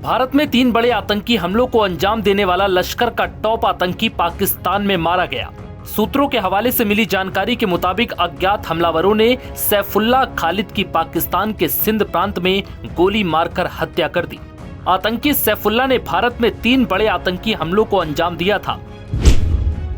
भारत में 3 बड़े आतंकी हमलों को अंजाम देने वाला लश्कर का टॉप आतंकी पाकिस्तान में मारा गया। सूत्रों के हवाले से मिली जानकारी के मुताबिक अज्ञात हमलावरों ने सैफुल्लाह खालिद की पाकिस्तान के सिंध प्रांत में गोली मारकर हत्या कर दी। आतंकी सैफुल्लाह ने भारत में 3 बड़े आतंकी हमलों को अंजाम दिया था,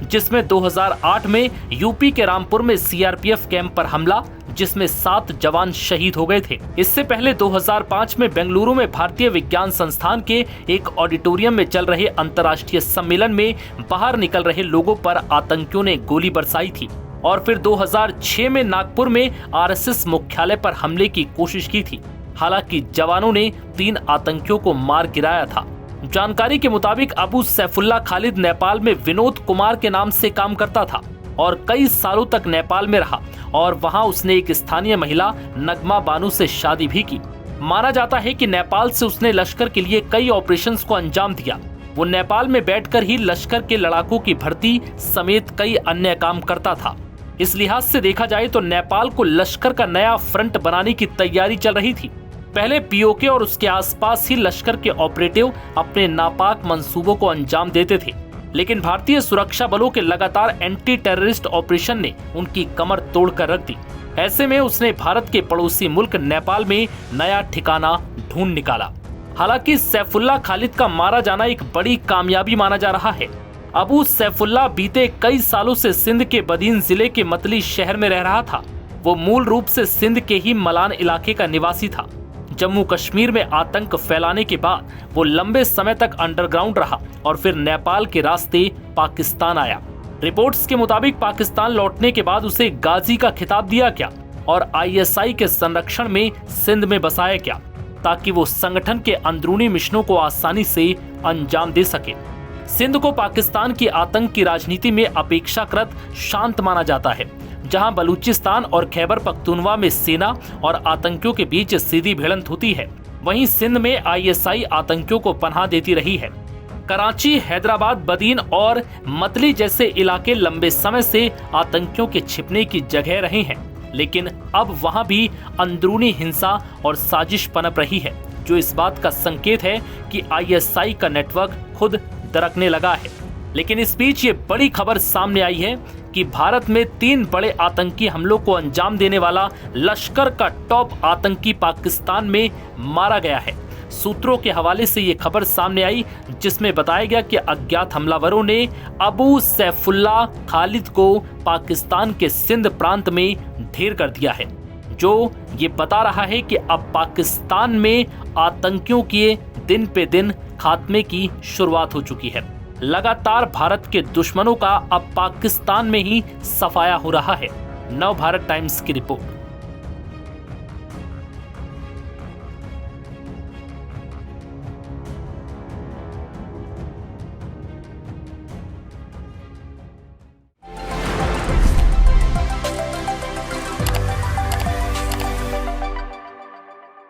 जिसमें 2008 में यूपी के रामपुर में सीआरपीएफ कैंप पर हमला, जिसमें 7 जवान शहीद हो गए थे। इससे पहले 2005 में बेंगलुरु में भारतीय विज्ञान संस्थान के एक ऑडिटोरियम में चल रहे अंतर्राष्ट्रीय सम्मेलन में बाहर निकल रहे लोगों पर आतंकियों ने गोली बरसाई थी और फिर 2006 में नागपुर में आरएसएस मुख्यालय पर हमले की कोशिश की थी। हालांकि जवानों ने 3 आतंकियों को मार गिराया था। जानकारी के मुताबिक अबू सैफुल्लाह खालिद नेपाल में विनोद कुमार के नाम से काम करता था और कई सालों तक नेपाल में रहा और वहां उसने एक स्थानीय महिला नगमा बानू से शादी भी की। माना जाता है कि नेपाल से उसने लश्कर के लिए कई ऑपरेशंस को अंजाम दिया। वो नेपाल में बैठकर ही लश्कर के लड़ाकों की भर्ती समेत कई अन्य काम करता था। इस लिहाज से देखा जाए तो नेपाल को लश्कर का नया फ्रंट बनाने की तैयारी चल रही थी। पहले पीओके और उसके आसपास ही लश्कर के ऑपरेटिव अपने नापाक मंसूबों को अंजाम देते थे, लेकिन भारतीय सुरक्षा बलों के लगातार एंटी टेररिस्ट ऑपरेशन ने उनकी कमर तोड़कर रख दी। ऐसे में उसने भारत के पड़ोसी मुल्क नेपाल में नया ठिकाना ढूंढ निकाला। हालांकि सैफुल्लाह खालिद का मारा जाना एक बड़ी कामयाबी माना जा रहा है। अबू सैफुल्लाह बीते कई सालों से सिंध के बदीन जिले के मतली शहर में रह रहा था। वो मूल रूप से सिंध के ही मलान इलाके का निवासी था। जम्मू कश्मीर में आतंक फैलाने के बाद वो लंबे समय तक अंडरग्राउंड रहा और फिर नेपाल के रास्ते पाकिस्तान आया। रिपोर्ट्स के मुताबिक पाकिस्तान लौटने के बाद उसे गाजी का खिताब दिया गया और आईएसआई के संरक्षण में सिंध में बसाया गया, ताकि वो संगठन के अंदरूनी मिशनों को आसानी से अंजाम दे सके। सिंध को पाकिस्तान की आतंक की राजनीति में अपेक्षाकृत शांत माना जाता है, जहां बलूचिस्तान और खैबर पख्तूनवा में सेना और आतंकियों के बीच सीधी भिड़ंत होती है। वहीं सिंध में आईएसआई आतंकियों को पनाह देती रही है। कराची, हैदराबाद, बदीन और मतली जैसे इलाके लंबे समय से आतंकियों के छिपने की जगह रहे हैं, लेकिन अब वहां भी अंदरूनी हिंसा और साजिश पनप रही है, जो इस बात का संकेत है कि आईएसआई का नेटवर्क खुद दरकने लगा है। लेकिन इस बीच ये बड़ी खबर सामने आई है कि भारत में 3 बड़े आतंकी हमलों को अंजाम देने वाला लश्कर का टॉप आतंकी पाकिस्तान में मारा गया है। सूत्रों के हवाले से ये खबर सामने आई, जिसमें बताया गया कि अज्ञात हमलावरों ने अबू सैफुल्लाह खालिद को पाकिस्तान के सिंध प्रांत में ढेर कर दिया है, जो ये बता रहा है कि अब पाकिस्तान में आतंकियों के दिन पे दिन खात्मे की शुरुआत हो चुकी है। लगातार भारत के दुश्मनों का अब पाकिस्तान में ही सफाया हो रहा है। नव भारत टाइम्स की रिपोर्ट।